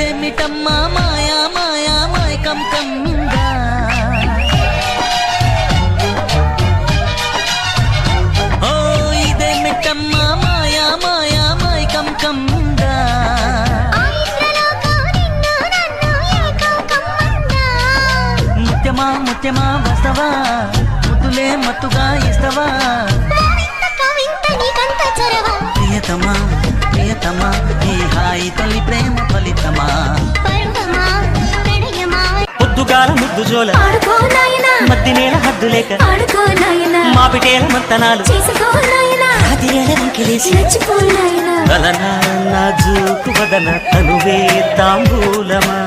ఇదేమిటమ్మా మాయా మాయా మాయకం కమ్మిందా ఓ ఇదేమిటమ్మా మాయా మాయా మాయకం కమ్మిందా ముత్యమా ముత్యమా వస్తవా ముద్దులే మత్తుగా ఇస్తవా ప్రియతమా ప్రియతమా ఈ హాయి తొలి ప్రేమ ఫలితమా పొద్దుగాల ముద్దు జోల మద్ది నేల హద్దు లేక మాపిటేల మంతనాలు నా జూకు వదన తనువే తాంబూలమా